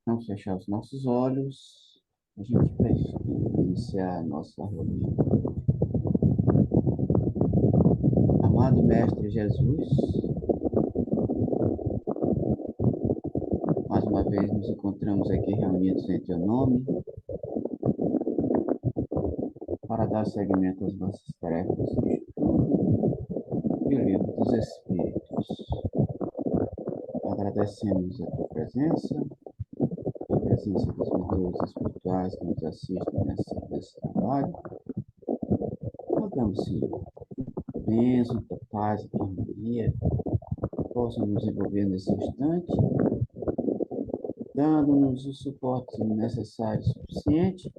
Vamos fechar os nossos olhos. A gente vai iniciar a nossa reunião. Amado Mestre Jesus, mais uma vez nos encontramos aqui reunidos em teu nome para dar seguimento às nossas tarefas de estudo e o livro dos Espíritos. Agradecemos a tua presença, a presença dos mentores espirituais que nos assistem nesse trabalho. Rogamos, Senhor, a bênção, a tua paz, a tua harmonia possam nos envolver nesse instante, dando-nos o suporte necessário e suficiente,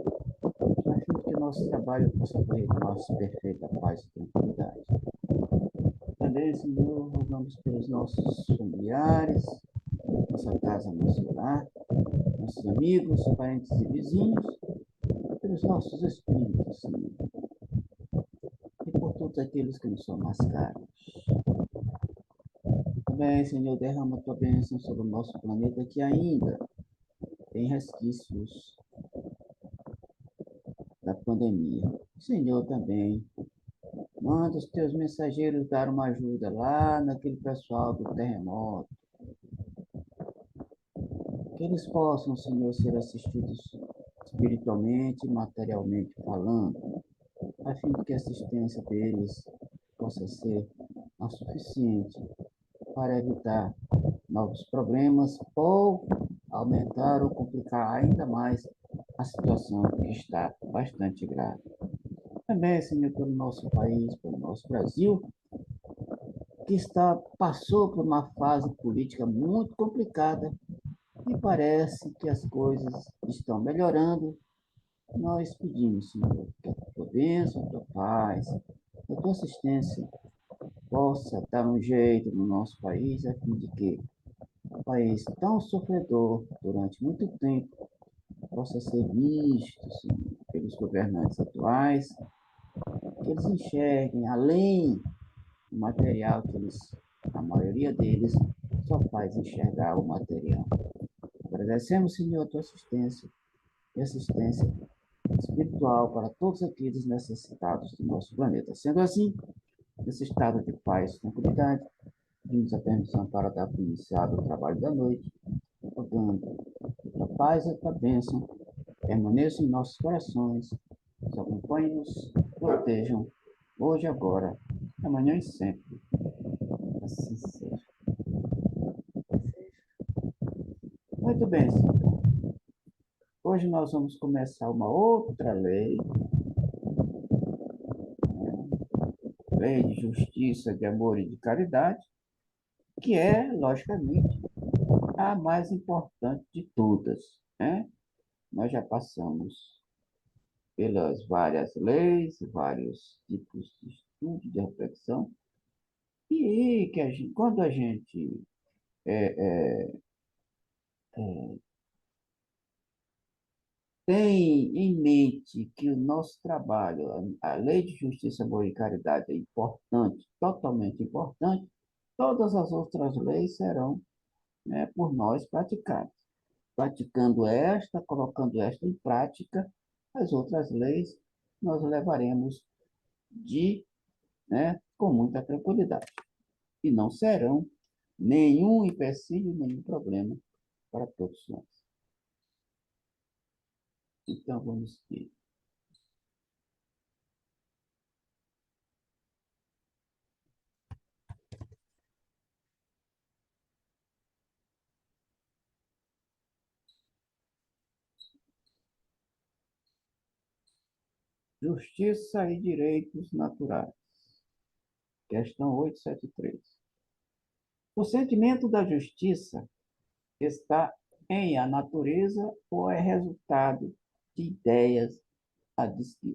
a fim de que o nosso trabalho possa correr com nossa perfeita paz e tranquilidade. Também, Senhor, rogamos pelos nossos familiares, nossa casa, nosso lar, nossos amigos, parentes e vizinhos, pelos nossos espíritos, Senhor, e por todos aqueles que nos são mais caros. Também, Senhor, derrama a tua bênção sobre o nosso planeta que ainda tem resquícios da pandemia. Senhor, também manda os teus mensageiros dar uma ajuda lá naquele pessoal do terremoto, que eles possam, Senhor, ser assistidos espiritualmente e materialmente falando, a fim de que a assistência deles possa ser a suficiente para evitar novos problemas ou aumentar ou complicar ainda mais a situação que está bastante grave. Também, Senhor, pelo nosso país, pelo nosso Brasil, que passou por uma fase política muito complicada e parece que as coisas estão melhorando. Nós pedimos, Senhor, que a tua bênção, a tua paz, a tua assistência possa dar um jeito no nosso país, a fim de que um país tão sofredor durante muito tempo possa ser visto, Senhor, pelos governantes atuais, que eles enxerguem além do material que eles, a maioria deles, só faz enxergar o material. Agradecemos, Senhor, a tua assistência e assistência espiritual para todos aqueles necessitados do nosso planeta. Sendo assim, nesse estado de paz e tranquilidade, pedimos a permissão para dar por iniciado o trabalho da noite, rogando que a tua paz e a tua bênção permaneçam em nossos corações, nos acompanhem-nos, protejam, hoje, agora, amanhã e sempre. Assim seja. Muito bem, senhor. Hoje nós vamos começar uma outra lei, lei de justiça, de amor e de caridade, que é, logicamente, a mais importante de todas, né? Nós já passamos pelas várias leis, vários tipos de estudo, de reflexão, e que quando a gente é, é, tem em mente que o nosso trabalho, a lei de justiça, amor e caridade é importante, totalmente importante, todas as outras leis serão, né, por nós praticadas. Praticando esta, colocando esta em prática, as outras leis nós levaremos com muita tranquilidade. E não serão nenhum empecilho, nenhum problema para todos nós. Então, vamos ver. Justiça e direitos naturais. Questão 873. O sentimento da justiça está em a natureza ou é resultado de ideias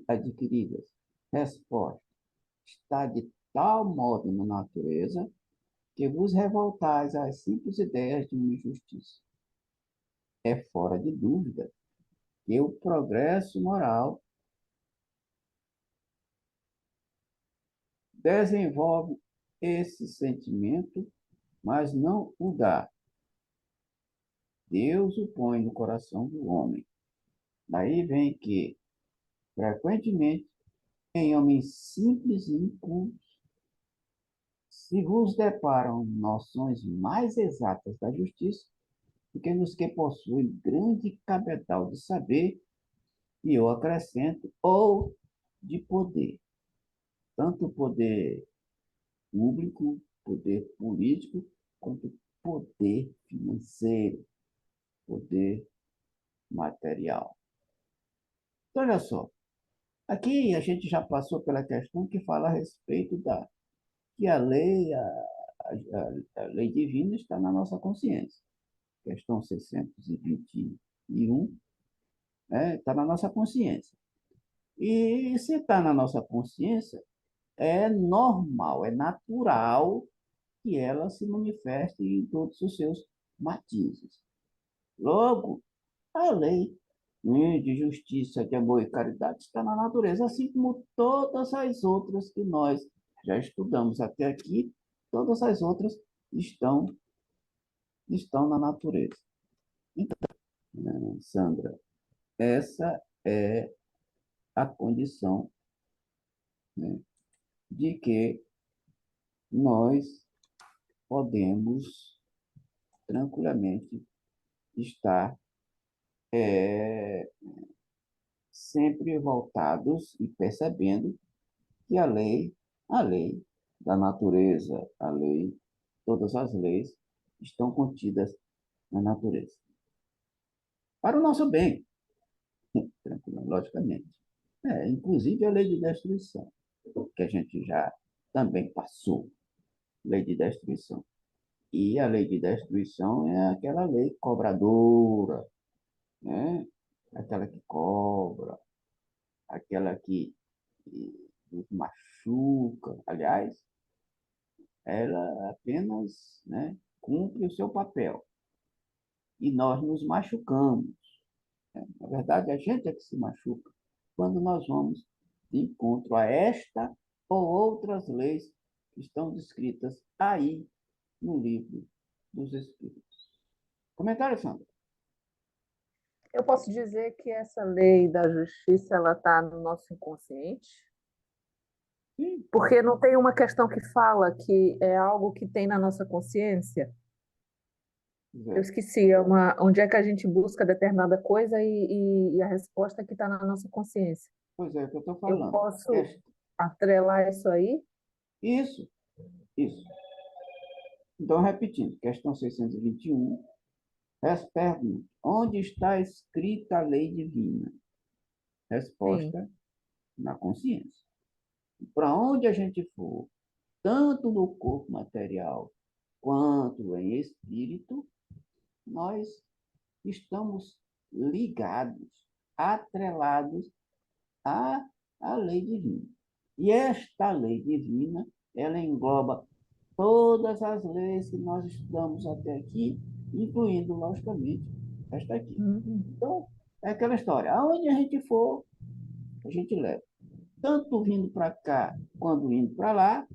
adquiridas? Resposta: está de tal modo na natureza que vos revoltais às simples ideias de uma injustiça. É fora de dúvida que o progresso moral desenvolve esse sentimento, mas não o dá. Deus o põe no coração do homem. Daí vem que, frequentemente, em homens simples e incultos, se vos deparam noções mais exatas da justiça do que nos que possuem grande cabedal de saber, e eu acrescento, ou de poder, tanto poder público, poder político, quanto poder financeiro, poder material. Então, olha só, aqui a gente já passou pela questão que fala a respeito da que a lei, a lei divina está na nossa consciência. Questão 621, né, está na nossa consciência. E se está na nossa consciência, é normal, é natural que ela se manifeste em todos os seus matizes. Logo, a lei, né, de justiça, de amor e caridade está na natureza, assim como todas as outras que nós já estudamos até aqui, todas as outras estão, estão na natureza. Então, né, Sandra, essa é a condição, né, de que nós podemos tranquilamente estar sempre voltados e percebendo que a lei da natureza, a lei, todas as leis estão contidas na natureza. Para o nosso bem, logicamente. Inclusive a lei de destruição, que a gente já também passou, lei de destruição. E a lei de destruição é aquela lei cobradora, né? Aquela que cobra, aquela que nos machuca. Aliás, ela apenas, né, cumpre o seu papel. E nós nos machucamos. Né? Na verdade, a gente é que se machuca quando nós vamos de encontro a esta ou outras leis que estão descritas aí no livro dos Espíritos. Comentário, Sandra? Eu posso dizer que essa lei da justiça ela está no nosso inconsciente, Sim. porque não tem uma questão que fala que é algo que tem na nossa consciência. Eu esqueci, onde é que a gente busca determinada coisa e a resposta é que está na nossa consciência. Pois é, o que eu estou Eu falando. posso atrelar isso aí? Isso, isso. Então, repetindo, questão 621, pergunta, onde está escrita a lei divina? Sim. Resposta, na consciência. Para onde a gente for, tanto no corpo material quanto em espírito, nós estamos ligados, atrelados à, à lei divina. E esta lei divina, ela engloba todas as leis que nós estudamos até aqui, incluindo, logicamente, esta aqui. Uhum. Então, é aquela história. Aonde a gente for, a gente leva. Tanto vindo para cá, quanto indo para lá,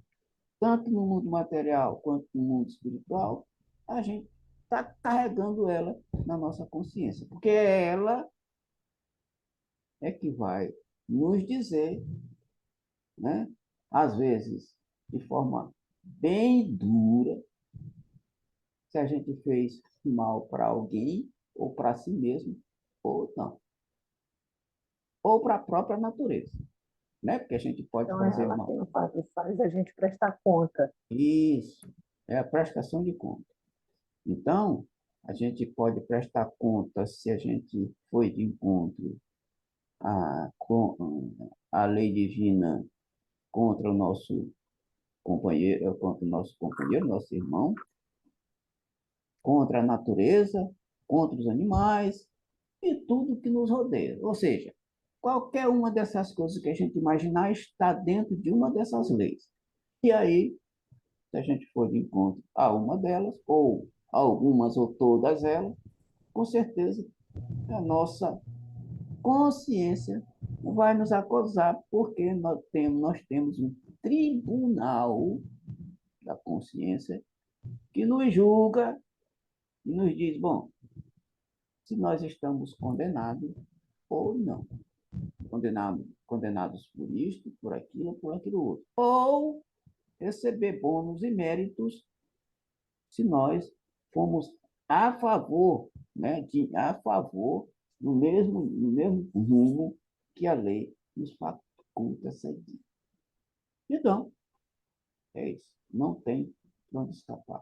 tanto no mundo material quanto no mundo espiritual, a gente está carregando ela na nossa consciência, porque ela é que vai nos dizer, né, às vezes de forma bem dura, se a gente fez mal para alguém, ou para si mesmo, ou não, ou para a própria natureza, né? Porque a gente pode Então, fazer ela mal. tem um fato, faz a gente prestar conta. Isso, é a prestação de conta. Então, a gente pode prestar conta se a gente foi de encontro à lei divina contra o nosso companheiro, nosso irmão, contra a natureza, contra os animais e tudo que nos rodeia. Ou seja, qualquer uma dessas coisas que a gente imaginar está dentro de uma dessas leis. E aí, se a gente for de encontro a uma delas, ou algumas ou todas elas, com certeza a nossa consciência vai nos acusar, porque nós temos um tribunal da consciência que nos julga e nos diz, bom, se nós estamos condenados ou não. Condenados por isto, por aquilo outro. Ou receber bônus e méritos se nós formos a favor, né, a favor no mesmo rumo que a lei nos faculta seguir. Então, é isso. Não tem para onde escapar.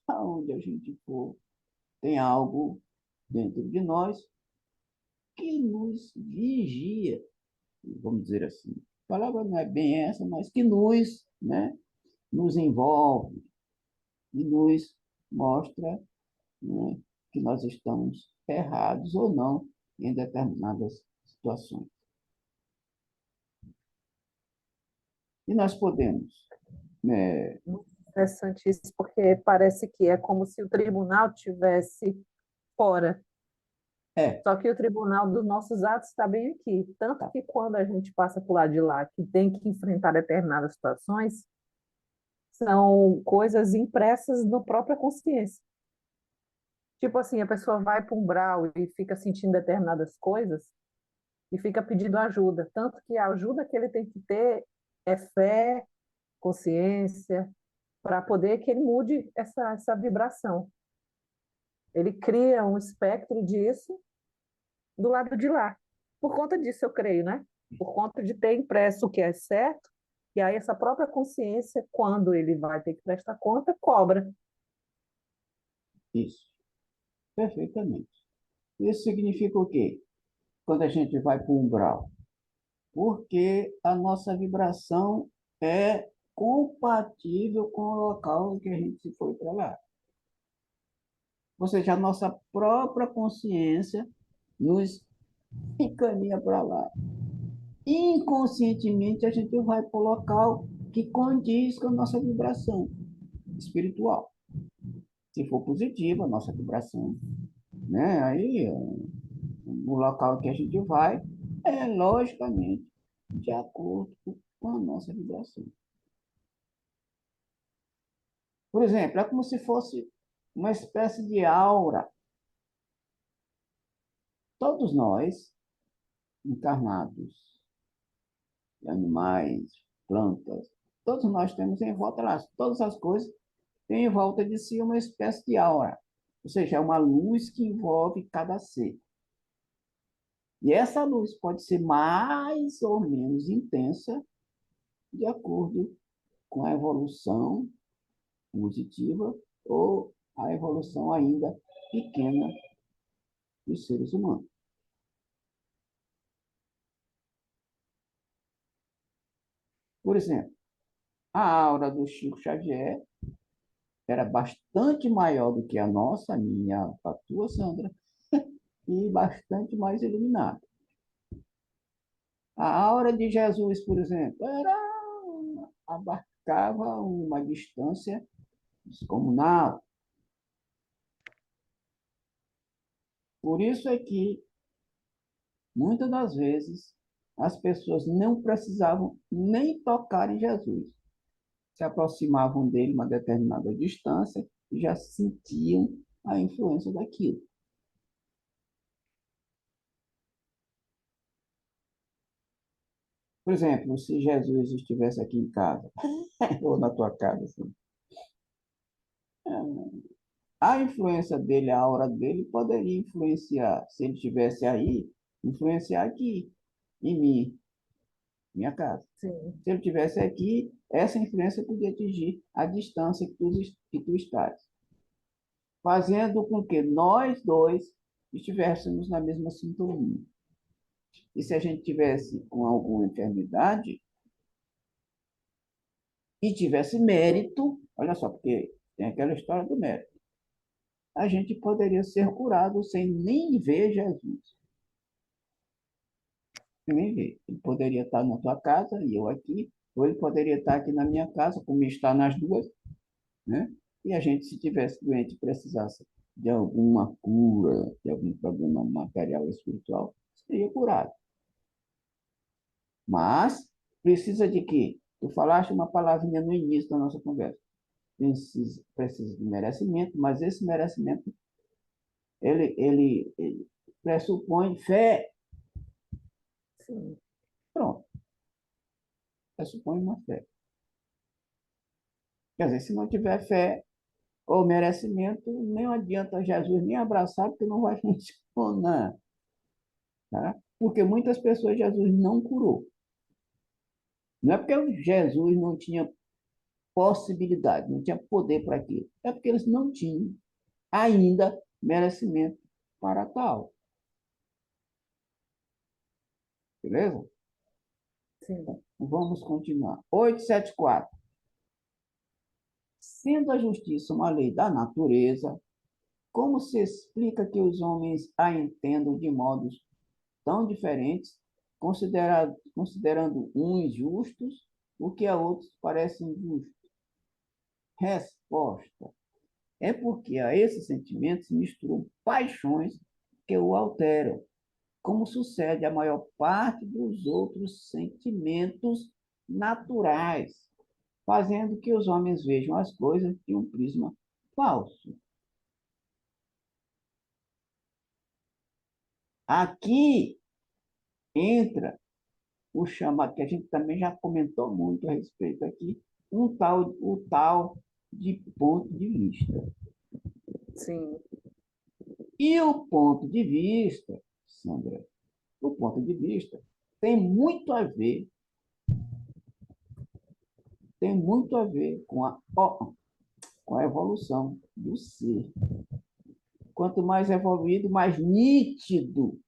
Aonde a gente for, tem algo dentro de nós que nos vigia, vamos dizer assim. A palavra não é bem essa, mas que nos, né, nos envolve e nos mostra, né, que nós estamos errados ou não em determinadas situações. E nós podemos, né? Muito interessante isso, porque parece que é como se o tribunal tivesse fora. É, Só que o tribunal dos nossos atos está bem aqui. Tanto tá, que quando a gente passa por lá de lá, que tem que enfrentar determinadas situações, são coisas impressas na própria consciência. Tipo assim, a pessoa vai para um umbral e fica sentindo determinadas coisas e fica pedindo ajuda. Tanto que a ajuda que ele tem que ter é fé, consciência, para poder que ele mude essa vibração. Ele cria um espectro disso do lado de lá. Por conta disso, eu creio, né? Por conta de ter impresso o que é certo, e aí essa própria consciência, quando ele vai ter que prestar conta, cobra. isso, perfeitamente. Isso significa o quê? Quando a gente vai para o umbral? Porque a nossa vibração é compatível com o local em que a gente foi para lá. Ou seja, a nossa própria consciência nos encaminha para lá. Inconscientemente, a gente vai para o local que condiz com a nossa vibração espiritual. Se for positiva, a nossa vibração, né? Aí, o local que a gente vai é, logicamente, de acordo com a nossa vibração. Por exemplo, é como se fosse uma espécie de aura. Todos nós, encarnados, animais, plantas, todos nós temos em volta lá, todas as coisas têm em volta de si uma espécie de aura, ou seja, é uma luz que envolve cada ser. E essa luz pode ser mais ou menos intensa de acordo com a evolução positiva ou a evolução ainda pequena dos seres humanos. Por exemplo, a aura do Chico Xavier era bastante maior do que a nossa, a minha, a tua, Sandra, e bastante mais iluminada. A aura de Jesus, por exemplo, abarcava uma distância descomunal. Por isso é que, muitas das vezes, as pessoas não precisavam nem tocar em Jesus. Se aproximavam dele uma determinada distância e já sentiam a influência daquilo. Por exemplo, se Jesus estivesse aqui em casa, ou na tua casa, assim, a influência dele, a aura dele, poderia influenciar, se ele estivesse aí, influenciar aqui, em mim, minha casa. Sim. Se ele estivesse aqui, essa influência podia atingir a distância que tu estás, fazendo com que nós dois estivéssemos na mesma sintonia. E se a gente tivesse com alguma enfermidade e tivesse mérito, olha só, porque tem aquela história do mérito, a gente poderia ser curado sem nem ver Jesus. Sem nem ver. Ele poderia estar na tua casa e eu aqui, ou ele poderia estar aqui na minha casa, como está nas duas, né? E a gente, se tivesse doente e precisasse de alguma cura, de algum problema material ou espiritual, seria curado. Mas precisa de quê? Tu falaste uma palavrinha no início da nossa conversa. Precisa de merecimento, mas esse merecimento ele pressupõe fé. sim, Pronto, pressupõe uma fé. Quer dizer, se não tiver fé ou merecimento, nem adianta Jesus nem abraçar, porque não vai funcionar. Tá? Porque muitas pessoas Jesus não curou. Não é porque Jesus não tinha possibilidade, não tinha poder para aquilo. É porque eles não tinham ainda merecimento para tal. Beleza? sim, Vamos continuar. 874. Sendo a justiça uma lei da natureza, como se explica que os homens a entendam de modos tão diferentes, considerando uns justos, o que a outros parece injusto? Resposta: é porque a esses sentimentos misturam paixões que o alteram, como sucede à maior parte dos outros sentimentos naturais, fazendo que os homens vejam as coisas de um prisma falso. Aqui entra o chamado, que a gente também já comentou muito a respeito aqui, o tal de ponto de vista. sim, E o ponto de vista, Sandra, o ponto de vista tem muito a ver, tem muito a ver com a evolução do ser. Quanto mais evoluído, mais nítido,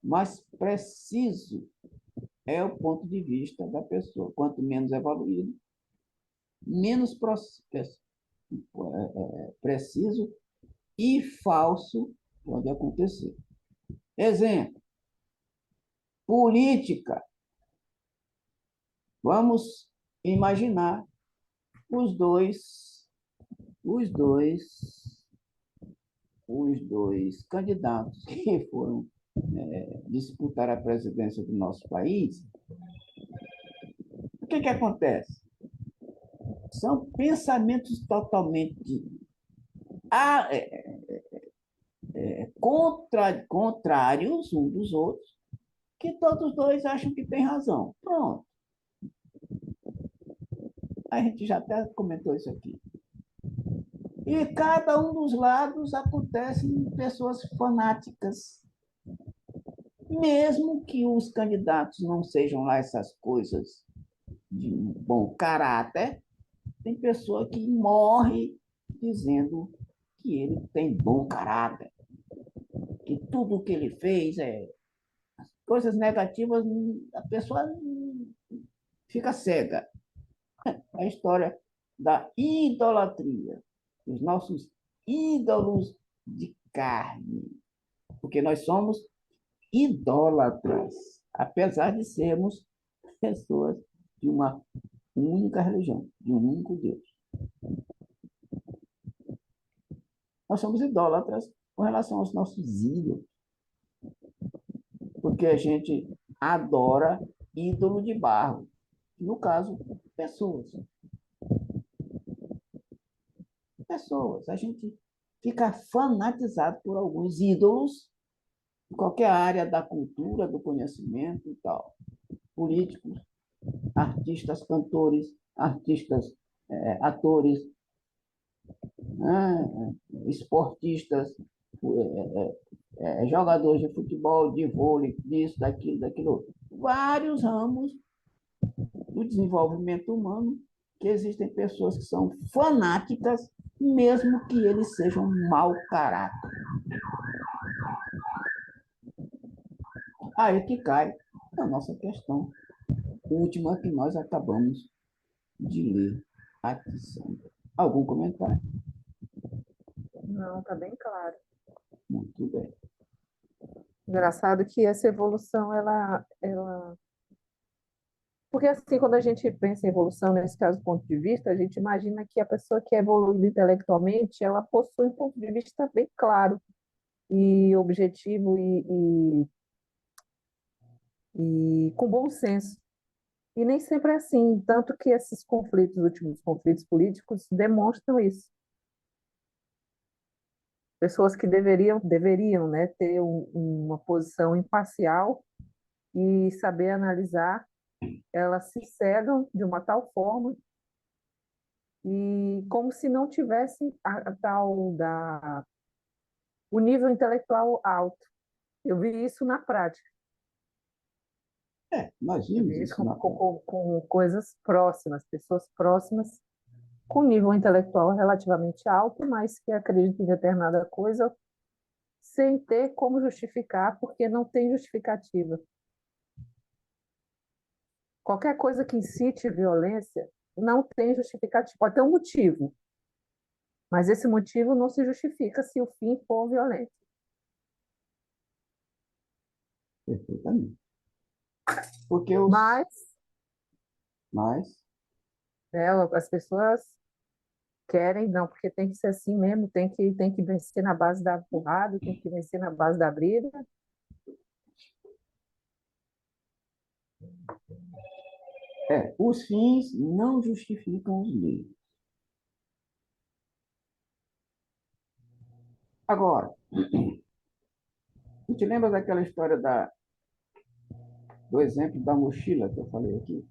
mais preciso é o ponto de vista da pessoa. Quanto menos evoluído, menos preciso e falso pode acontecer. Exemplo, política. Vamos imaginar os dois, os dois, os dois candidatos que foram disputar a presidência do nosso país. O que acontece? São pensamentos totalmente contrários um dos outros, que todos os dois acham que tem razão. Pronto. A gente já até comentou isso aqui. E cada um dos lados acontece em pessoas fanáticas. Mesmo que os candidatos não sejam lá essas coisas de bom caráter, tem pessoa que morre dizendo que ele tem bom caráter, que tudo que ele fez é coisas negativas, a pessoa fica cega. É a história da idolatria, os nossos ídolos de carne, porque nós somos idólatras, apesar de sermos pessoas de uma única religião, de um único Deus. Nós somos idólatras com relação aos nossos ídolos, porque a gente adora ídolo de barro, no caso, pessoas. Pessoas. A gente fica fanatizado por alguns ídolos em qualquer área da cultura, do conhecimento e tal. Políticos, artistas, cantores, artistas, atores, né, esportistas, jogadores de futebol, de vôlei, disso, daquilo outro. Vários ramos do desenvolvimento humano que existem pessoas que são fanáticas, mesmo que eles sejam mau caráter. Aí que cai a nossa questão última que nós acabamos de ler aqui, Sandra. Algum comentário? não, tá bem claro. Muito bem. Engraçado que essa evolução, porque assim, quando a gente pensa em evolução, nesse caso, do ponto de vista, a gente imagina que a pessoa que é evoluída intelectualmente, ela possui um ponto de vista bem claro e objetivo e com bom senso. E nem sempre é assim, tanto que esses conflitos, últimos conflitos políticos, demonstram isso. pessoas que deveriam, né, ter uma posição imparcial e saber analisar, elas se cegam de uma tal forma e como se não tivesse a tal da o nível intelectual alto. Eu vi isso na prática. Eu Imagine vi isso isso na prática. com coisas próximas, pessoas próximas, com nível intelectual relativamente alto, mas que acreditam em determinada coisa sem ter como justificar, porque não tem justificativa. Qualquer coisa que incite violência não tem justificativa. Pode ter um motivo, mas esse motivo não se justifica se o fim for violento. Perfeitamente. Porque os... Mas, Mas, né, as pessoas querem, não, porque tem que ser assim mesmo, tem que vencer na base da porrada, tem que vencer na base da briga. os fins não justificam os meios. Agora, a gente lembra daquela história do exemplo da mochila que eu falei aqui?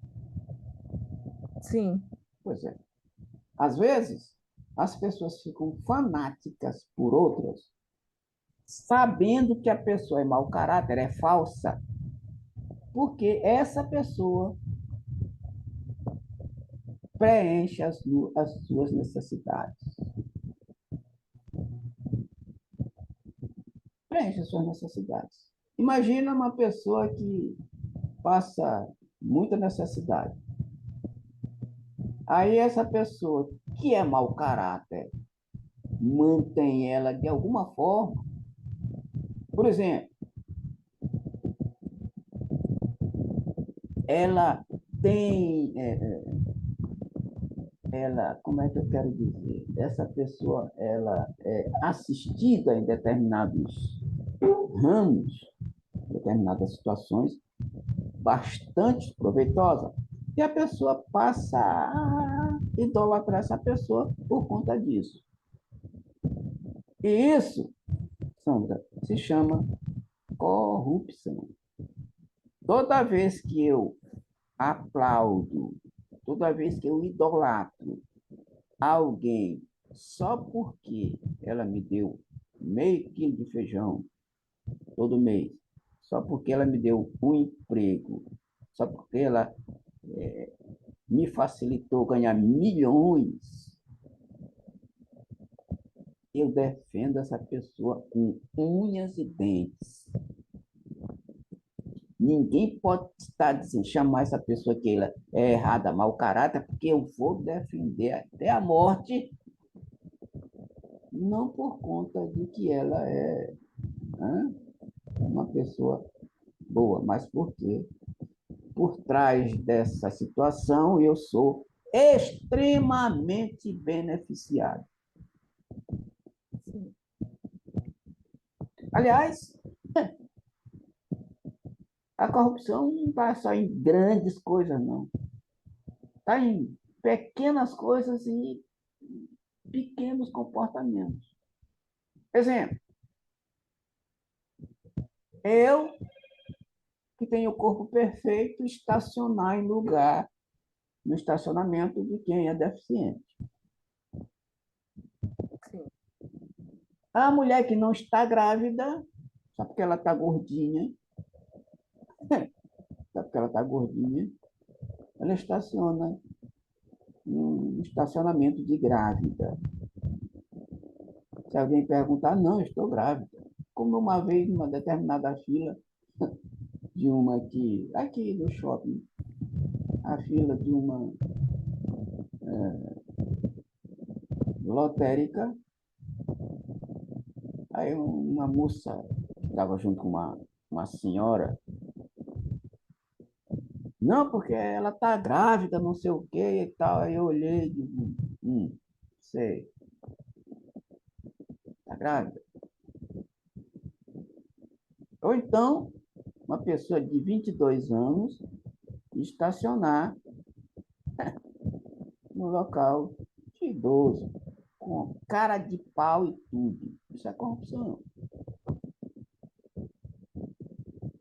Sim, Pois é. Às vezes, as pessoas ficam fanáticas por outras, sabendo que a pessoa é mau caráter, é falsa, porque essa pessoa preenche as suas necessidades. Preenche as suas necessidades. Imagina uma pessoa que passa muita necessidade. Aí essa pessoa que é mau caráter mantém ela de alguma forma. Por exemplo, ela tem, ela, como é que eu quero dizer? Essa pessoa, ela é assistida em determinados ramos, determinadas situações, bastante proveitosa, e a pessoa passa a idolatrar essa pessoa por conta disso. E isso, Sandra, se chama corrupção. Toda vez que eu aplaudo, toda vez que eu idolatro alguém só porque ela me deu meio quilo de feijão todo mês, só porque ela me deu um emprego, só porque ela me facilitou ganhar milhões, eu defendo essa pessoa com unhas e dentes. Ninguém pode estar dizendo, chamar essa pessoa que ela é errada, mau caráter, porque eu vou defender até a morte, não por conta de que ela é, né, uma pessoa boa, mas porque por trás dessa situação eu sou extremamente beneficiado. sim, Aliás, a corrupção não está só em grandes coisas, não. Está em pequenas coisas e pequenos comportamentos. Exemplo, eu que tenho o corpo perfeito estacionar em lugar no estacionamento de quem é deficiente. sim. A mulher que não está grávida, só porque ela está gordinha, só porque ela está gordinha, ela estaciona no estacionamento de grávida. Se alguém perguntar, não, estou grávida. Como uma vez, numa determinada fila, de uma aqui do shopping, a fila de uma lotérica, aí uma moça que estava junto com uma senhora, não, porque ela está grávida, não sei o que e tal. Aí eu olhei e digo, sei, está grávida. Ou então, uma pessoa de 22 anos estacionar no local de idoso, com cara de pau e tudo. Isso é corrupção.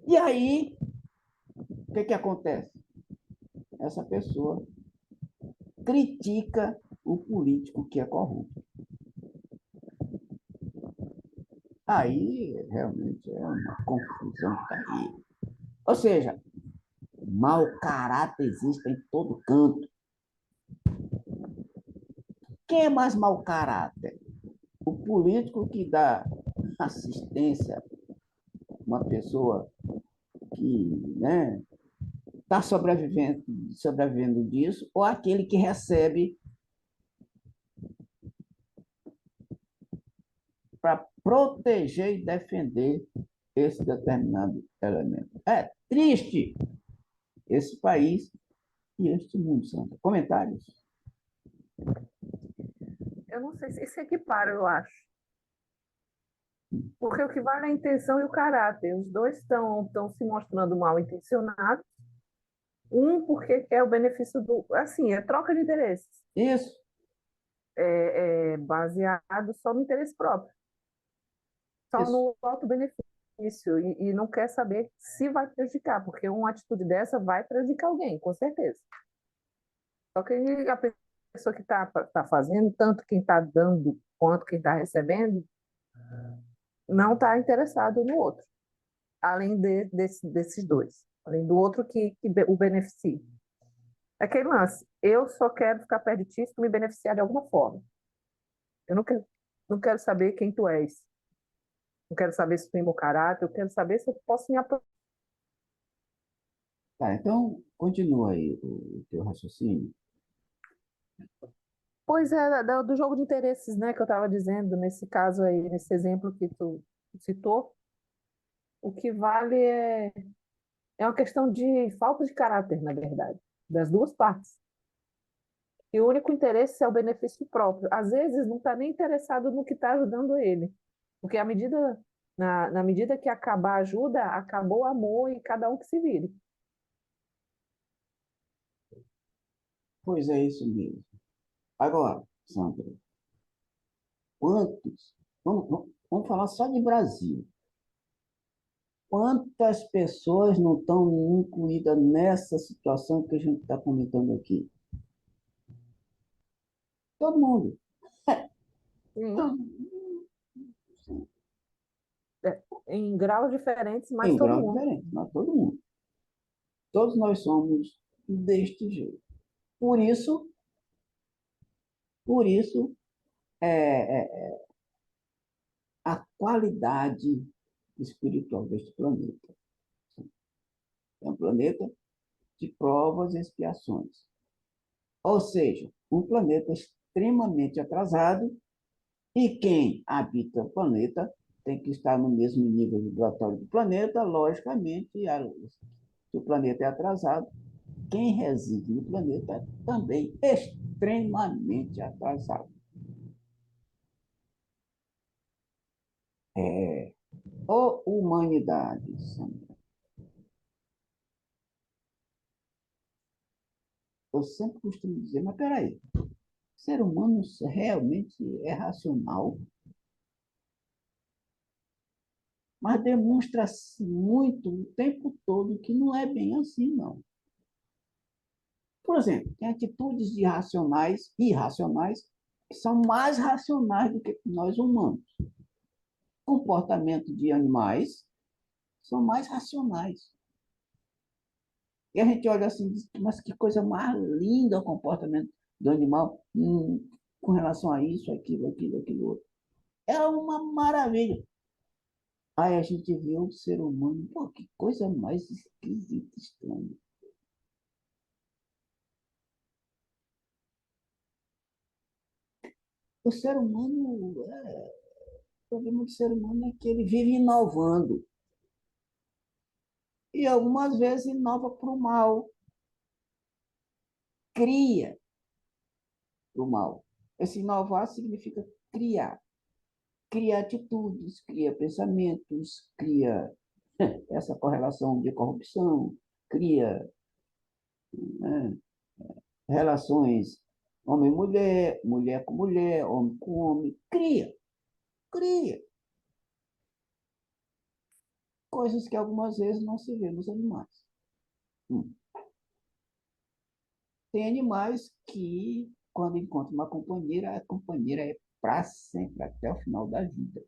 E aí, o que acontece? Essa pessoa critica o político que é corrupto. Aí, realmente, é uma confusão que está aí. Ou seja, mau caráter existe em todo canto. Quem é mais mau caráter? O político que dá assistência a uma pessoa que, né, está sobrevivendo disso, ou aquele que recebe para proteger e defender esse determinado elemento. É triste esse país e este mundo, Sandra. Comentários? Eu não sei se equipara, eu acho. Porque o que vale é a intenção e o caráter. Os dois estão se mostrando mal intencionados. Um porque quer o benefício do. Assim, é troca de interesses. Isso. É baseado só no interesse próprio, só Isso. no auto-benefício. E não quer saber se vai prejudicar, porque uma atitude dessa vai prejudicar alguém, com certeza. Só que a pessoa que está fazendo, tanto quem está dando quanto quem está recebendo, não está interessado no outro, além desses dois, além do outro que o beneficie. É aquele lance, eu só quero ficar perto de ti se tu me beneficiar de alguma forma. Eu não quero saber quem tu és, não quero saber se tu tem bom caráter, eu quero saber se eu posso me aproximar. Tá, então, continua aí o teu raciocínio. Pois é, do jogo de interesses, né, que eu estava dizendo, nesse caso aí, nesse exemplo que tu citou, o que vale é uma questão de falta de caráter, na verdade, das duas partes. E o único interesse é o benefício próprio. Às vezes não está nem interessado no que está ajudando ele. Porque na medida que acabar a ajuda, acabou o amor e cada um que se vire. Pois é isso mesmo. Agora, Sandra, quantos? Vamos falar só de Brasil. Quantas pessoas não estão incluídas nessa situação que a gente está comentando aqui? Todo mundo. Sim, em graus diferentes, mas Em todo grau mundo. diferente, mas todo mundo. Todos nós somos deste jeito. Por isso, por isso a qualidade espiritual deste planeta. É um planeta de provas e expiações. Ou seja, um planeta extremamente atrasado e quem habita o planeta tem que estar no mesmo nível vibratório do planeta, logicamente, se o planeta é atrasado, quem reside no planeta é também extremamente atrasado. É, ô humanidade, Sandra, eu sempre costumo dizer, mas peraí, o ser humano realmente é racional, mas demonstra-se muito o tempo todo que não é bem assim, não. Por exemplo, tem atitudes irracionais, que são mais racionais do que nós humanos. Comportamento de animais são mais racionais. E a gente olha assim, diz, mas que coisa mais linda o comportamento do animal com relação a isso, aquilo outro. É uma maravilha. Aí a gente vê o ser humano, pô, que coisa mais esquisita, estranha. O ser humano, o problema do ser humano é que ele vive inovando. E algumas vezes inova para o mal, cria para o mal. Esse inovar significa criar. Cria atitudes, cria pensamentos, cria essa correlação de corrupção, cria, né, relações homem-mulher, mulher com mulher, homem com homem, cria. coisas que algumas vezes não se vê nos animais. Hum. Tem animais que, quando encontram uma companheira, a companheira é para sempre, até o final da vida.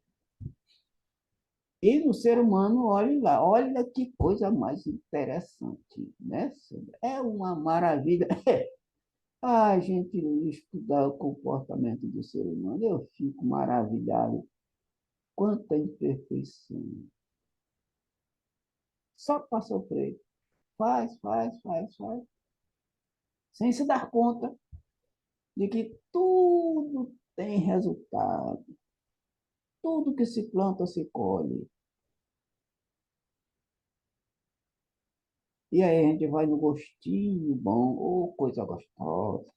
E no ser humano, olha lá, olha que coisa mais interessante, né? É uma maravilha. A gente estudar o comportamento do ser humano, eu fico maravilhado. Quanta imperfeição. Só para sofrer. Faz. Sem se dar conta de que tudo tem resultado. Tudo que se planta se colhe. E aí a gente vai no gostinho bom, ou coisa gostosa,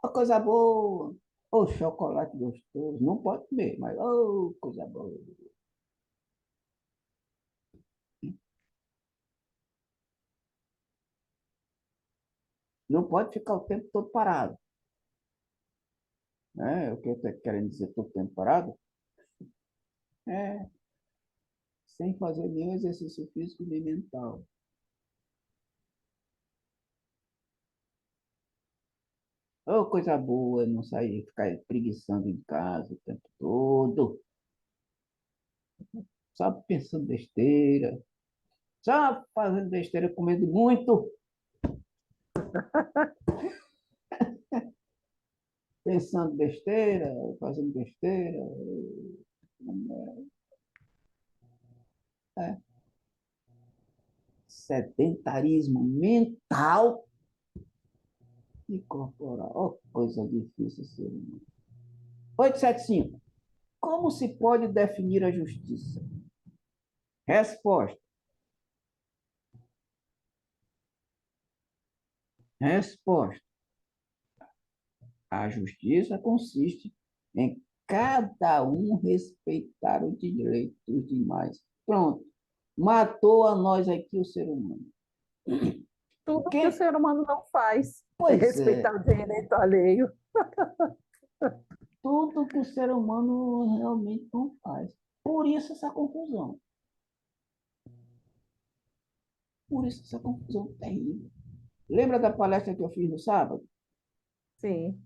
ou coisa boa, ou chocolate gostoso. Não pode comer, mas coisa boa. Não pode ficar o tempo todo parado. Né? O que eu estou querendo dizer todo tempo parado é sem fazer nenhum exercício físico nem mental. Ou coisa boa, não sair, ficar preguiçando em casa o tempo todo, só pensando besteira, só fazendo besteira, comendo muito, pensando besteira, fazendo besteira. É. Sedentarismo mental e corporal. Oh, coisa difícil ser humano. 875. Como se pode definir a justiça? Resposta. Resposta. A justiça consiste em cada um respeitar o direito dos demais. Pronto. Matou a nós aqui o ser humano. Tudo que o Quem? ser humano não faz é Pois respeitar é. o direito alheio. Tudo que o ser humano realmente não faz. Por isso essa confusão. Por isso essa confusão terrível. Lembra da palestra que eu fiz no sábado? Sim,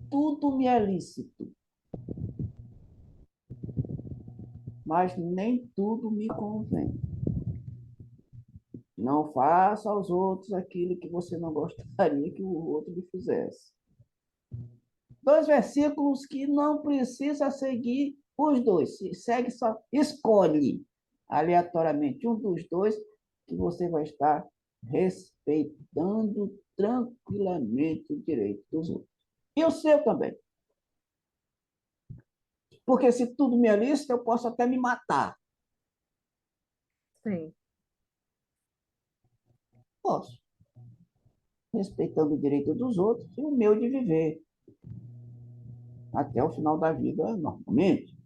Tudo me é lícito, mas nem tudo me convém. Não faça aos outros aquilo que você não gostaria que o outro lhe fizesse. Dois versículos que não precisa seguir os dois. Segue só, escolhe aleatoriamente um dos dois que você vai estar respeitando tranquilamente o direito dos outros. E o seu também. Porque se tudo me é lícito, eu posso até me matar. sim. Posso. Respeitando o direito dos outros e o meu de viver até o final da vida normalmente.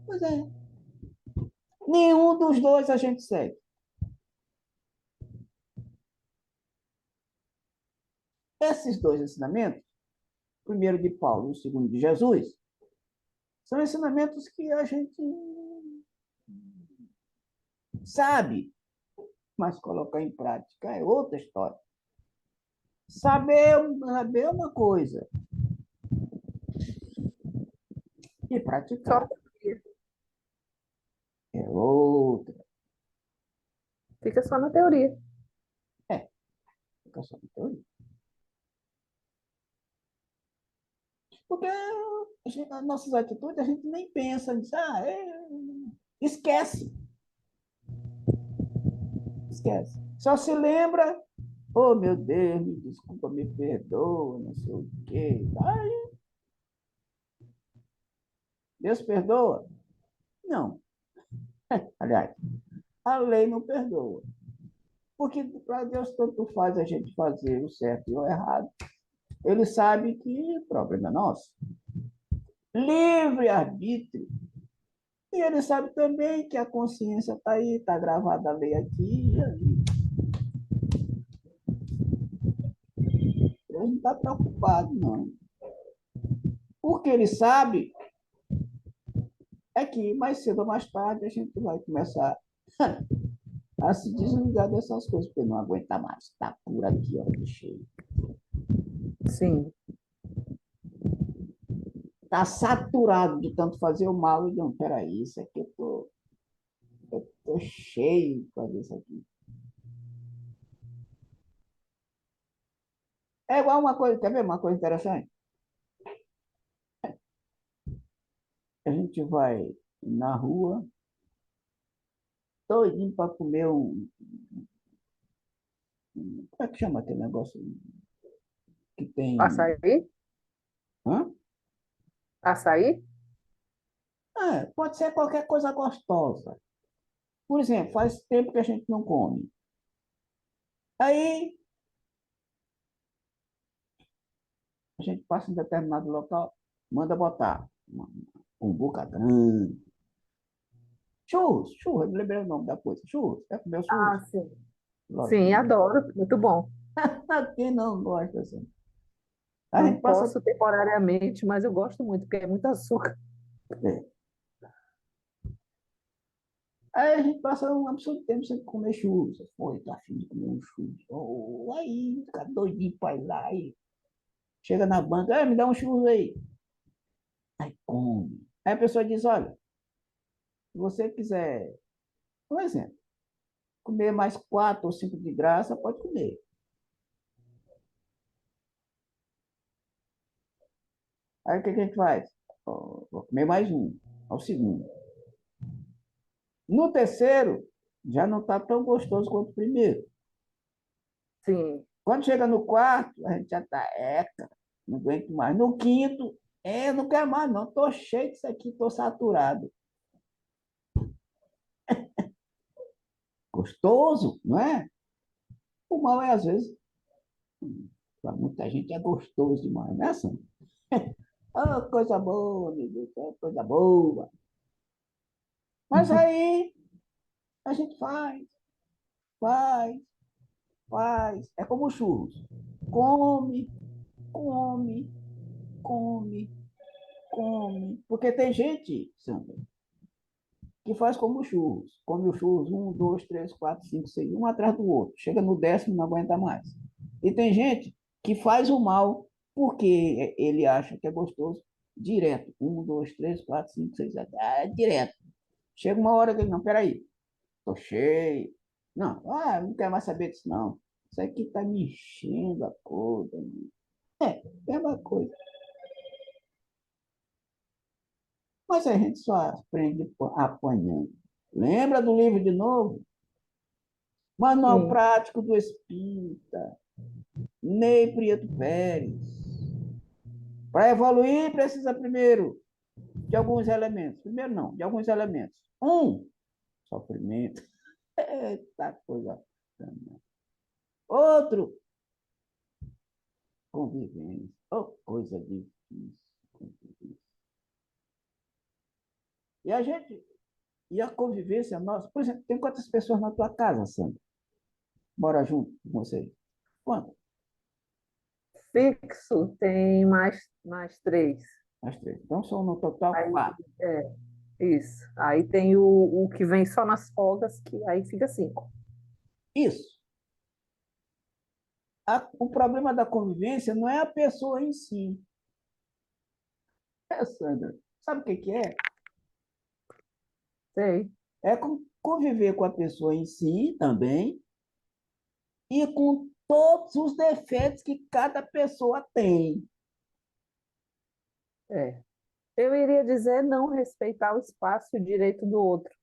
Pois é. Nenhum dos dois a gente segue. Esses dois ensinamentos, o primeiro de Paulo e o segundo de Jesus, são ensinamentos que a gente sabe, mas colocar em prática é outra história. Saber uma coisa e Só praticar teoria. é outra. Fica só na teoria. É, fica só na teoria. Porque as nossas atitudes a gente nem pensa, diz, esquece, esquece. Só se lembra, oh meu Deus, me desculpa, me perdoa, não sei o quê. Ai, Deus perdoa? Não. Aliás, a lei não perdoa. Porque para Deus tanto faz a gente fazer o certo e o errado. Ele sabe que o problema é nosso. Livre-arbítrio. E ele sabe também que a consciência está aí, está gravada a lei aqui e ali. Deus não está preocupado, não. Porque ele sabe é que mais cedo ou mais tarde a gente vai começar a se desligar dessas coisas, porque não aguenta mais. Tá por aqui, ó, de cheio. Sim. Tá saturado de tanto fazer o mal e não, peraí, isso aqui eu tô cheio de fazer isso aqui. É igual uma coisa, quer ver uma coisa interessante? A gente vai na rua, doidinho para comer como é que chama aquele negócio que tem. Açaí? Hã? Açaí? Pode ser qualquer coisa gostosa. Por exemplo, faz tempo que a gente não come. Aí a gente passa em determinado local, manda botar um boca grande. Churros, churros, eu me lembrei o nome da coisa. Churros, é comer churros? Ah, sim. Lógico que Sim, não. adoro. Muito bom. Quem não gosta assim? A Não gente passa. posso temporariamente, mas eu gosto muito, porque é muito açúcar. É. Aí a gente passa um absurdo tempo sem comer churros. Pô, tá afim de comer um churros. Oh, aí, fica doidinho pra ir lá. Aí chega na banca, me dá um churros aí. Aí come. Aí a pessoa diz: olha, se você quiser, por exemplo, comer mais 4 ou 5 de graça, pode comer. Aí o que que a gente faz? Vou comer mais um, ao segundo. No terceiro, já não está tão gostoso quanto o primeiro. Sim. Quando chega no quarto, a gente já está, cara, não aguento mais. No quinto, não quero mais, não. Estou cheio disso aqui, estou saturado. Gostoso, não é? O mal é, às vezes, para muita gente é gostoso demais, né, Sandra? Oh, coisa boa, meu Deus, coisa boa. Mas aí a gente faz, faz. É como churros. Come, come, come, come. Porque tem gente, Sandra, que faz como churros. Come o churros, 1, 2, 3, 4, 5, 6, um atrás do outro. Chega no décimo, não aguenta mais. E tem gente que faz o mal porque ele acha que é gostoso direto. 1, 2, 3, 4, 5, 6, 7. Direto. Chega uma hora que ele, não, peraí, tô cheio. Não, não quero mais saber disso, não. Isso aqui tá me enchendo a coisa. Mesma coisa. Mas a gente só aprende apanhando. Lembra do livro de novo? Manual Sim. Prático do Espírita, Ney Prieto Pérez. Para evoluir, precisa primeiro de alguns elementos. Primeiro, não, de alguns elementos. Sofrimento. Eita coisa. Outro, convivência. Oh, coisa difícil. E a gente, e a convivência nossa, por exemplo, tem quantas pessoas na tua casa, Sandra? Bora junto com vocês? Quantas? Fixo tem mais três. As três. Então são no total Aí, 4. é, isso. Aí tem o que vem só nas folgas, que aí fica cinco. Isso. O problema da convivência não é a pessoa em si. Sandra, sabe o que que é? Sei. É conviver com a pessoa em si também e com todos os defeitos que cada pessoa tem. É. Eu iria dizer não respeitar o espaço e o direito do outro.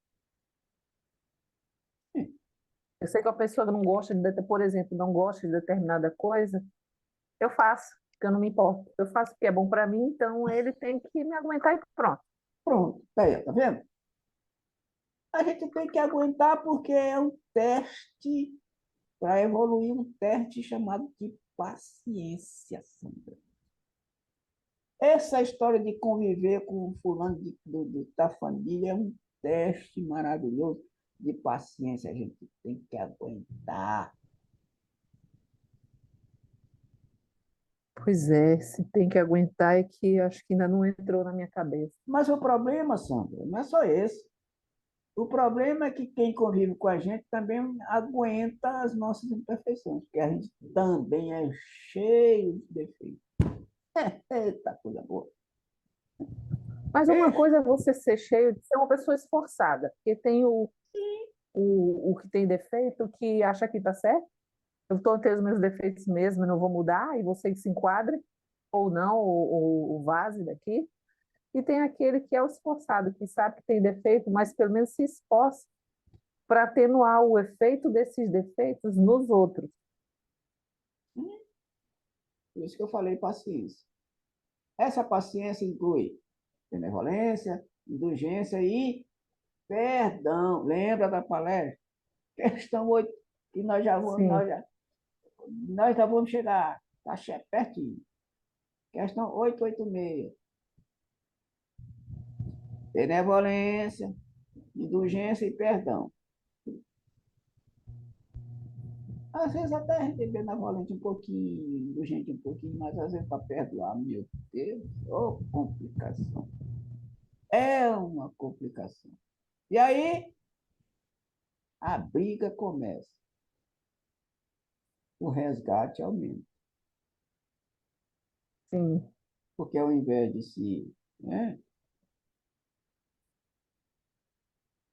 Eu sei que a pessoa não gosta por exemplo, não gosta de determinada coisa, eu faço, porque eu não me importo. Eu faço porque é bom para mim, então ele tem que me aguentar e pronto. Pronto, tá aí, tá vendo? A gente tem que aguentar porque é um teste para evoluir, um teste chamado de paciência, Sandra. Essa história de conviver com o fulano da família é um teste maravilhoso de paciência. A gente tem que aguentar. Pois é, se tem que aguentar é que acho que ainda não entrou na minha cabeça. Mas o problema, Sandra, não é só esse. O problema é que quem convive com a gente também aguenta as nossas imperfeições, porque a gente também é cheio de defeitos. Eita, coisa boa. Mas uma coisa é você ser cheio de ser uma pessoa esforçada, porque tem o que tem defeito que acha que está certo. Eu estou tendo os meus defeitos mesmo, eu não vou mudar, e você que se enquadre, ou não, ou vaze daqui. E tem aquele que é o esforçado, que sabe que tem defeito, mas pelo menos se esforça para atenuar o efeito desses defeitos nos outros. Por isso que eu falei paciência. Essa paciência inclui benevolência, indulgência e perdão. Lembra da palestra? Questão 8, que Sim, nós já vamos chegar. Está pertinho. Questão 886. Benevolência, indulgência e perdão. Às vezes até a gente é benevolente um pouquinho, indulgente um pouquinho, mas às vezes para perdoar, meu Deus, oh, complicação. É uma complicação. E aí, a briga começa. O resgate aumenta. sim, Porque ao invés de se, né,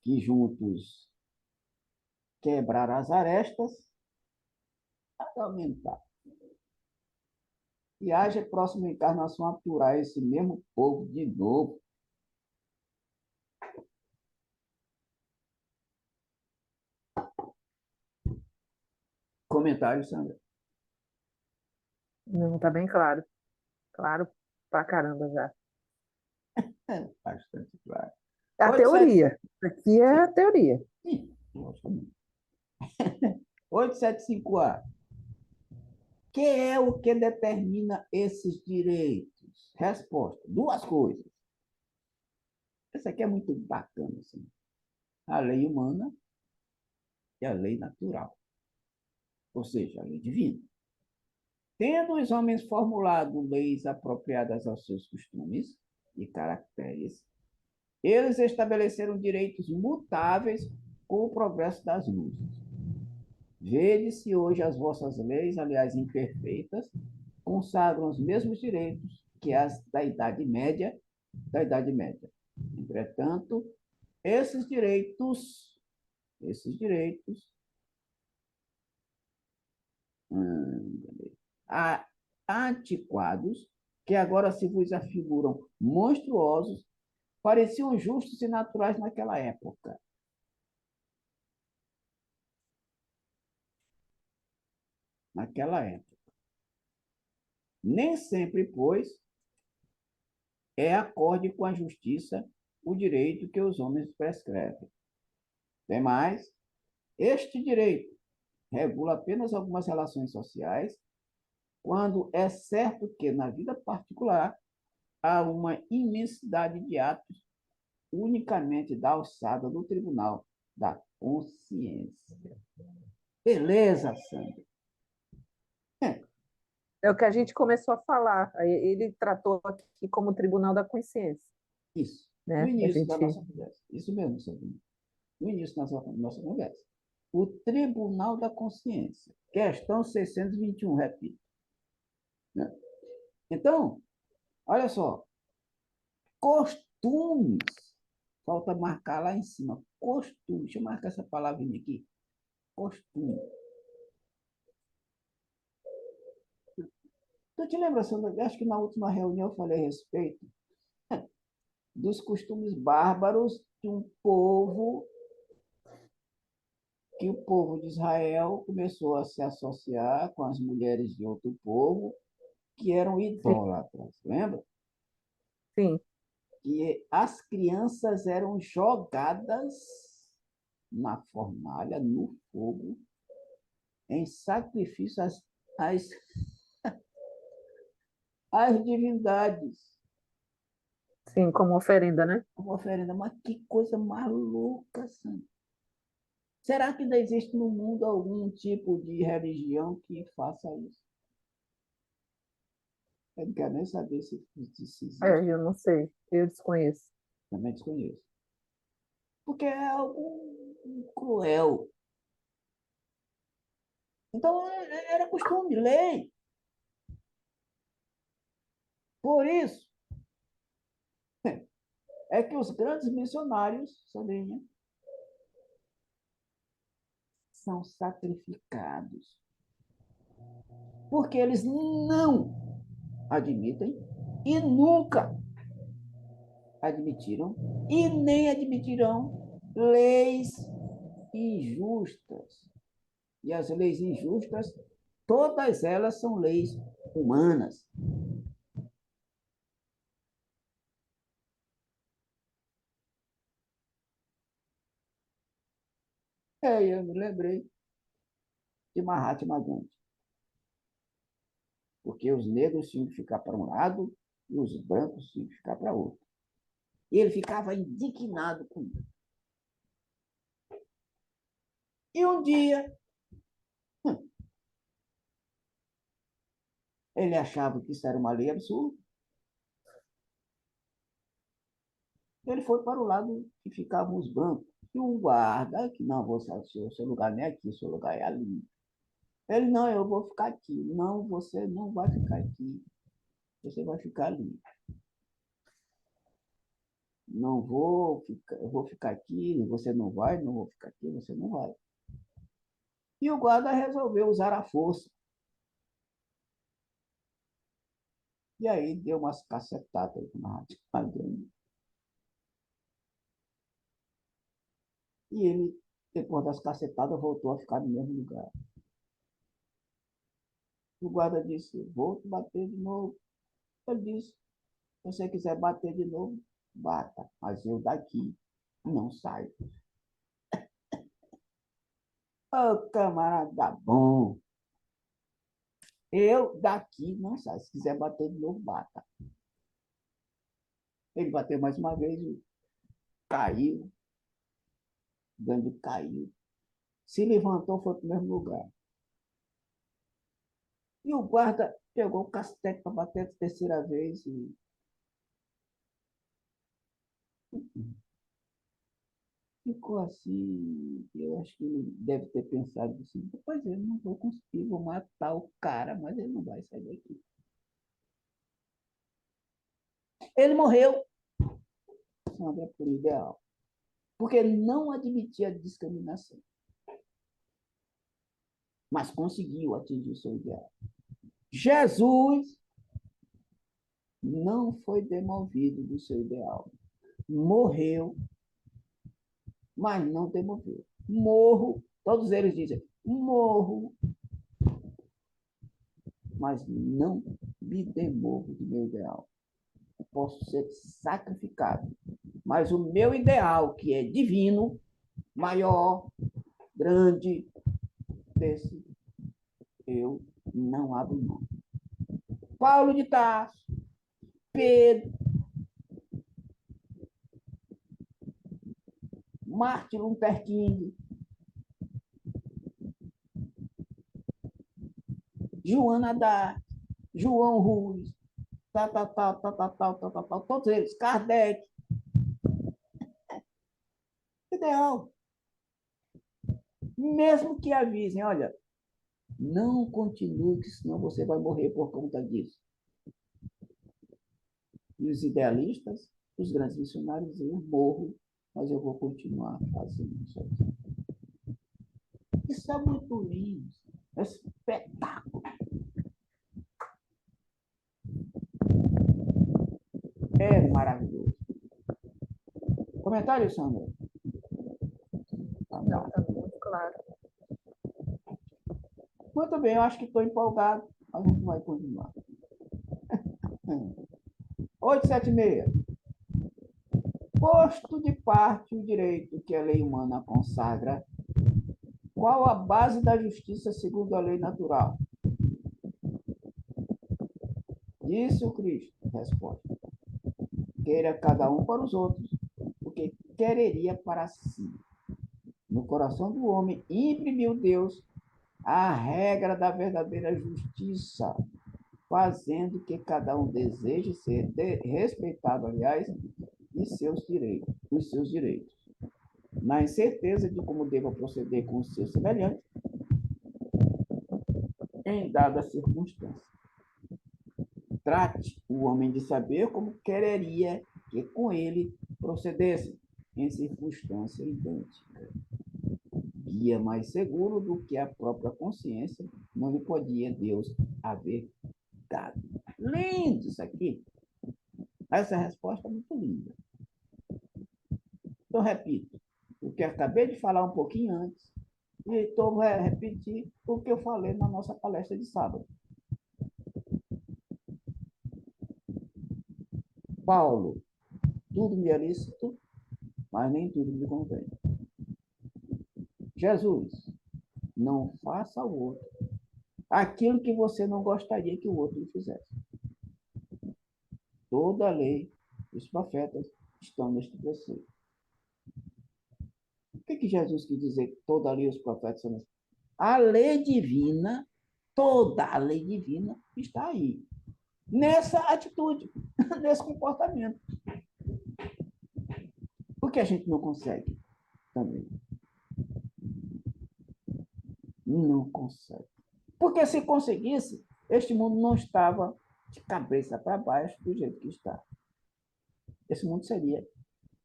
que juntos quebrar as arestas, aumentar. E haja próxima encarnação apurar esse mesmo povo de novo. Comentário, Sandra. não está bem claro. Claro pra caramba já. É bastante claro. É a 87, teoria. Aqui é a teoria. sim, logicamente. 875A. Que é o que determina esses direitos? Resposta: duas coisas. Essa aqui é muito bacana. Assim. A lei humana e a lei natural, ou seja, a lei divina. Tendo os homens formulado leis apropriadas aos seus costumes e caracteres, eles estabeleceram direitos mutáveis com o progresso das luzes. Vede-se hoje as vossas leis, aliás imperfeitas, consagram os mesmos direitos que as da Idade Média. Entretanto, esses direitos hum, antiquados, que agora se vos afiguram monstruosos, pareciam justos e naturais naquela época. Naquela época. Nem sempre, pois, é acorde com a justiça o direito que os homens prescrevem. Tem mais, este direito regula apenas algumas relações sociais, quando é certo que, na vida particular, há uma imensidade de atos unicamente da alçada do tribunal da consciência. Beleza, Sandra? É o que a gente começou a falar. Ele tratou aqui como Tribunal da Consciência, Isso. No né? A início da gente, nossa conversa. Isso mesmo, Sandra. No início da nossa conversa. O Tribunal da Consciência. Questão 621, repito. Né? Então, olha só. Costumes. Falta marcar lá em cima. Costume. Deixa eu marcar essa palavrinha aqui. Costume. Tu te lembra, Sandra? Acho que na última reunião eu falei a respeito dos costumes bárbaros de um povo, que o povo de Israel começou a se associar com as mulheres de outro povo, que eram sim, idólatras, lembra? sim, Que as crianças eram jogadas na fornalha, no fogo, em sacrifício às, às divindades, sim, como oferenda, né? como oferenda. Mas que coisa maluca, assim. Será que ainda existe no mundo algum tipo de religião que faça isso? Eu não quero nem saber se existe. Eu não sei, eu desconheço. Também desconheço. Porque é algo cruel. Então, era costume, lei. Por isso, é que os grandes missionários, Sandrinha, são sacrificados. Porque eles não admitem e nunca admitiram e nem admitirão leis injustas. E as leis injustas, todas elas são leis humanas. Eu me lembrei de Mahatma Gandhi, porque os negros tinham que ficar para um lado e os brancos tinham que ficar para outro. E ele ficava indignado com isso. E um dia, ele achava que isso era uma lei absurda. Ele foi para o lado que ficavam os brancos. E o guarda, que não, você, seu lugar não é aqui, seu lugar é ali. Ele, não, eu vou ficar aqui. Não, você não vai ficar aqui. Você vai ficar ali. Não vou ficar, eu vou ficar aqui, você não vai, não vou ficar aqui, você não vai. E o guarda resolveu usar a força. E aí deu umas cacetadas na grande. E ele, depois das cacetadas, voltou a ficar no mesmo lugar. O guarda disse, vou te bater de novo. Ele disse, se você quiser bater de novo, bata. Mas eu daqui não saio. Ô, oh, camarada bom. Eu daqui não saio. Se quiser bater de novo, bata. Ele bateu mais uma vez, caiu. Gandhi caiu. Se levantou, foi para o mesmo lugar. E o guarda pegou o castete para bater a terceira vez. E ficou assim. Eu acho que ele deve ter pensado assim: pois eu não vou conseguir, vou matar o cara, mas ele não vai sair daqui. Ele morreu, Sandra, por ideal. Porque ele não admitia a discriminação. Mas conseguiu atingir o seu ideal. Jesus não foi demovido do seu ideal. Morreu, mas não demoveu. Morro, todos eles dizem, morro, mas não me demovo do meu ideal. Eu posso ser sacrificado, mas o meu ideal, que é divino, maior, grande, desse, eu não abro mão. Paulo de Tarso, Pedro, Martin Luther King, Joana d'Arc, João Ruiz, todos eles, Kardec, ideal. Mesmo que avisem, olha, não continue, senão você vai morrer por conta disso. E os idealistas, os grandes missionários, eu morro, mas eu vou continuar fazendo isso aqui. Isso é muito lindo, é espetáculo. É maravilhoso. Comentário, Sandra? Não, está muito claro. Muito bem, eu acho que estou empolgado. A gente vai continuar. 876. Posto de parte o direito que a lei humana consagra, qual a base da justiça segundo a lei natural? Disse o Cristo. Resposta. Queira cada um para os outros o que quereria para si. No coração do homem imprimiu Deus a regra da verdadeira justiça, fazendo que cada um deseje ser respeitado, aliás, os seus direitos. Na incerteza de como deva proceder com os seus semelhantes, em dada circunstância. Trate o homem de saber como quereria que com ele procedesse em circunstância idêntica. Guia mais seguro do que a própria consciência não lhe podia Deus haver dado. Lindo isso aqui. Essa resposta é muito linda. Então, repito, o que eu acabei de falar um pouquinho antes, e estou a repetir o que eu falei na nossa palestra de sábado. Paulo, tudo me é lícito, mas nem tudo me convém. Jesus, não faça ao outro aquilo que você não gostaria que o outro lhe fizesse. Toda a lei, os profetas estão neste preceito. O que Jesus quis dizer que toda a lei e os profetas são neste? A lei divina, toda a lei divina está aí. Nessa atitude, nesse comportamento. Por que a gente não consegue também? Não consegue. Porque se conseguisse, este mundo não estava de cabeça para baixo do jeito que está. Esse mundo seria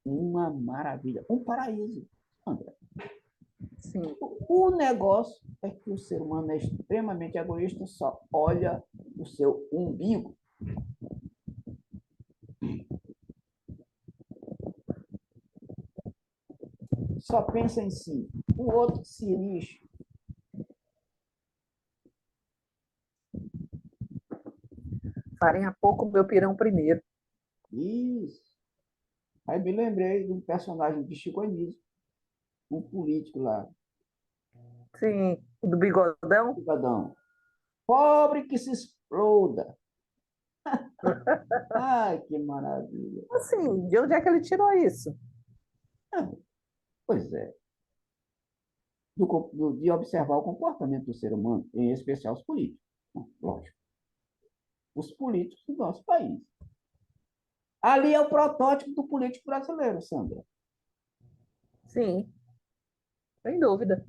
uma maravilha, um paraíso, André. Sim. O negócio é que o ser humano é extremamente egoísta, só olha o seu umbigo. Só pensa em si. O outro se lixa. Farinha pouco, meu pirão primeiro. Isso. Aí me lembrei de um personagem de Chico Anísio, um político lá, Sim, o do bigodão. cidadão. Pobre que se exploda. Ai, que maravilha. Assim, de onde é que ele tirou isso? Pois é. De observar o comportamento do ser humano, em especial os políticos. Lógico. Os políticos do nosso país. Ali é o protótipo do político brasileiro, Sandra. Sim, sem dúvida.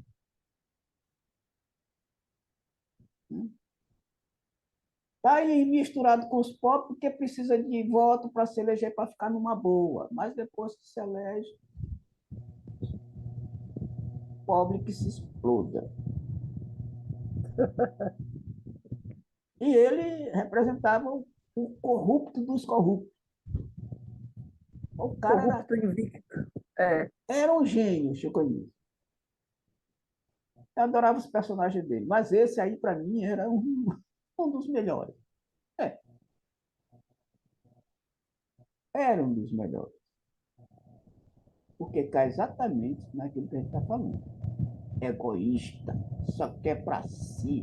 Está aí misturado com os pobres porque precisa de voto para se eleger, para ficar numa boa. Mas depois que se elege, pobre que se exploda. E ele representava o corrupto dos corruptos. O cara Corrupto invicto. É, era um gênio, Chico Anísio. Eu adorava os personagens dele, mas esse aí, para mim, era um dos melhores. É, era um dos melhores. Porque cai exatamente naquilo que a gente está falando. Egoísta, só quer para si.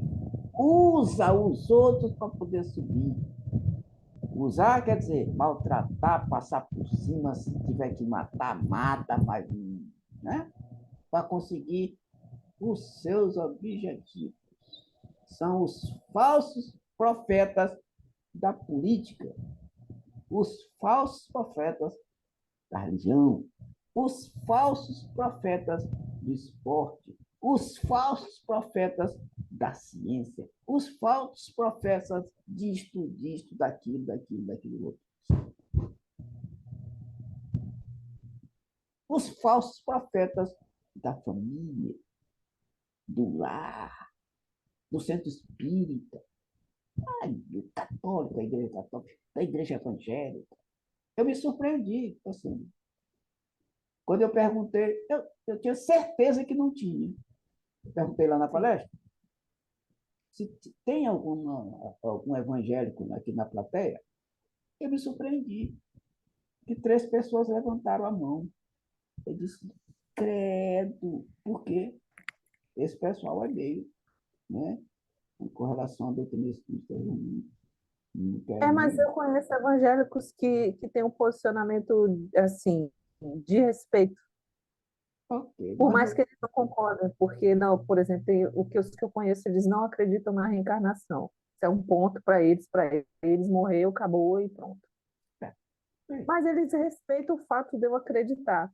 Usa os outros para poder subir. Usar quer dizer maltratar, passar por cima, se tiver que matar, mata, mas né? Para conseguir os seus objetivos. São os falsos profetas da política, os falsos profetas da religião, os falsos profetas do esporte, os falsos profetas da ciência, os falsos profetas disto, daquilo outro. Os falsos profetas da família, do lar, do centro espírita, do católico, da igreja católica, da igreja evangélica. Eu me surpreendi, assim. Quando eu perguntei, eu tinha certeza que não tinha. Eu perguntei lá na palestra, se tem algum evangélico aqui na plateia. Eu me surpreendi que 3 pessoas levantaram a mão. Eu disse, credo, porque esse pessoal é meio, né, com relação à doutrina espírita. Não quero mas nem. eu conheço evangélicos que têm um posicionamento, assim, de respeito. Ok, Por mas mais que eles não concordem, porque, não, por exemplo, os que eu conheço, eles não acreditam na reencarnação. Isso é um ponto para eles morreu, acabou e pronto. É. É. Mas eles respeitam o fato de eu acreditar.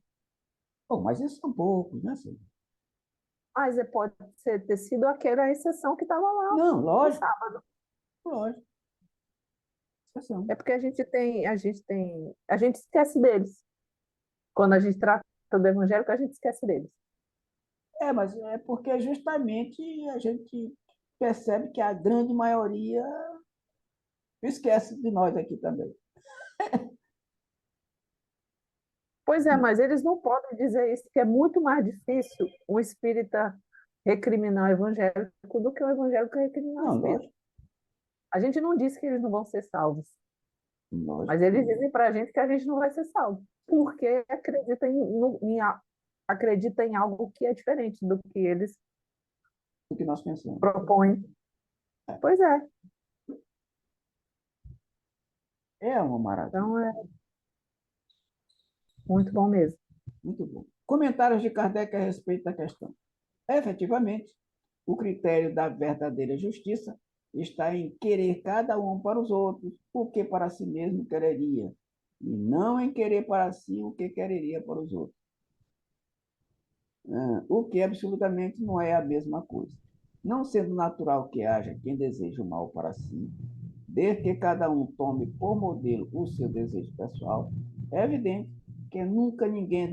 Bom, mas esses são poucos, né, Cida? Mas pode ter sido aquela exceção que estava lá Não, no lógico, sábado. lógico. Exceção. É porque a gente esquece deles. Quando a gente trata do evangélico, a gente esquece deles. É, mas é porque justamente a gente percebe que a grande maioria esquece de nós aqui também. Pois é, mas eles não podem dizer isso, que é muito mais difícil um espírita recriminar o evangélico do que o evangélico recriminar o Não, espírita. lógico, A gente não diz que eles não vão ser salvos, lógico mas que eles não. dizem para a gente que a gente não vai ser salvo, porque acredita em algo que é diferente do que eles O que nós pensamos. propõem. É, Pois é, é uma maravilha. então é muito bom mesmo. Muito bom. Comentários de Kardec a respeito da questão. Efetivamente, o critério da verdadeira justiça está em querer cada um para os outros o que para si mesmo quereria, e não em querer para si o que quereria para os outros. O que absolutamente não é a mesma coisa. Não sendo natural que haja quem deseje o mal para si, desde que cada um tome por modelo o seu desejo pessoal, é evidente que nunca ninguém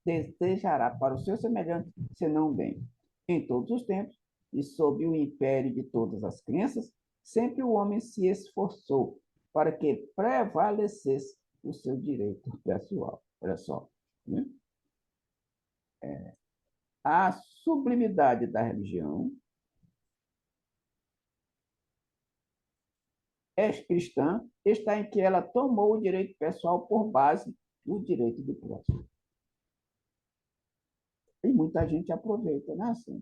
desejará para o seu semelhante senão o bem. Em todos os tempos, e sob o império de todas as crenças, sempre o homem se esforçou para que prevalecesse o seu direito pessoal. Olha só, né? A sublimidade da religião cristã está em que ela tomou o direito pessoal por base do direito do próximo. E muita gente aproveita, né, assim,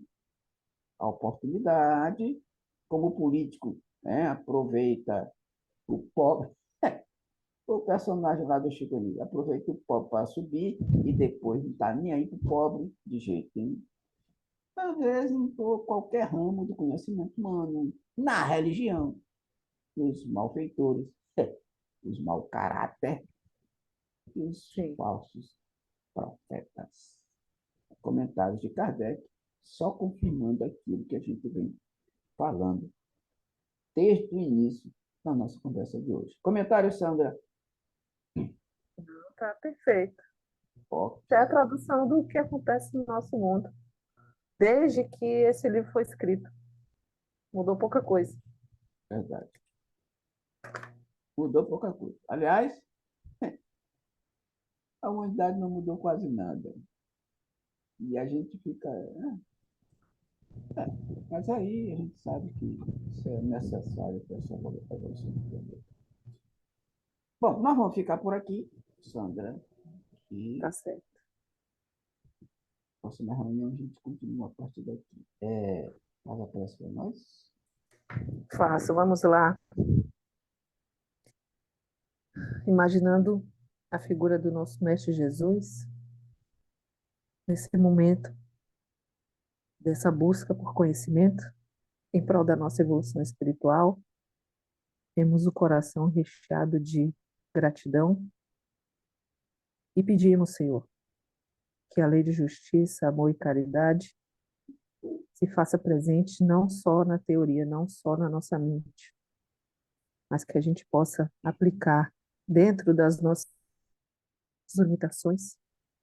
a oportunidade, como o político, né, aproveita o pobre, o personagem lá do Chico Anísio, aproveita o pobre para subir e depois não está nem aí para o pobre de jeito nenhum. Às vezes, em qualquer ramo do conhecimento humano, na religião, os malfeitores, os mau caráter, os Sim. falsos profetas. Comentários de Kardec, só confirmando aquilo que a gente vem falando desde o início da nossa conversa de hoje. Comentário, Sandra? Tá perfeito. Ok, É a tradução do que acontece no nosso mundo, desde que esse livro foi escrito. Mudou pouca coisa. verdade. Mudou pouca coisa. Aliás, a humanidade não mudou quase nada. E a gente fica. Mas aí a gente sabe que isso é necessário para essa evolução. Bom, nós vamos ficar por aqui, Sandra. Tá E certo. próxima reunião a gente continua a partir daqui. Faz a prece para nós. Faço. Vamos lá. Imaginando a figura do nosso Mestre Jesus, nesse momento dessa busca por conhecimento, em prol da nossa evolução espiritual, temos o coração recheado de gratidão e pedimos, Senhor, que a lei de justiça, amor e caridade se faça presente não só na teoria, não só na nossa mente, mas que a gente possa aplicar dentro das nossas limitações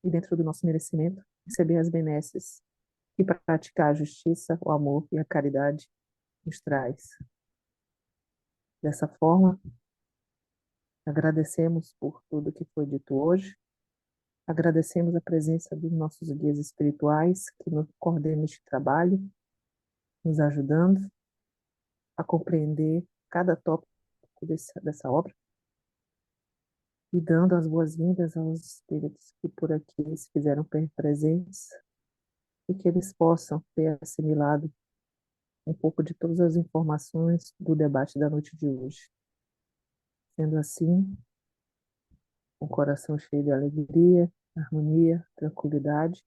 e dentro do nosso merecimento, receber as benesses e praticar a justiça, o amor e a caridade nos traz. Dessa forma, agradecemos por tudo que foi dito hoje, agradecemos a presença dos nossos guias espirituais que nos coordenam este trabalho, nos ajudando a compreender cada tópico dessa obra e dando as boas-vindas aos espíritos que por aqui se fizeram presentes e que eles possam ter assimilado um pouco de todas as informações do debate da noite de hoje. Sendo assim, com o coração cheio de alegria, harmonia, tranquilidade,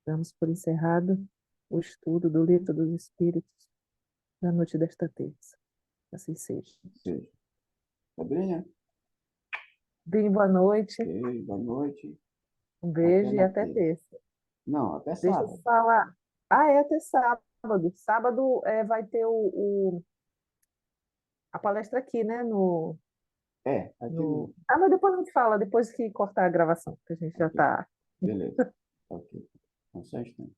damos por encerrado o estudo do Livro dos Espíritos da noite desta terça. assim seja. Seja. Sabrina, Bem, boa noite, ok, boa noite. um Até beijo e na até terça. terça. Não, até Deixa eu sábado. falar. Ah, é até sábado. Sábado vai ter a palestra aqui, né? É, aqui mesmo. Ah, mas depois a gente fala, depois que cortar a gravação, que a gente já Ok, está. beleza. Ok. Então, só um instante.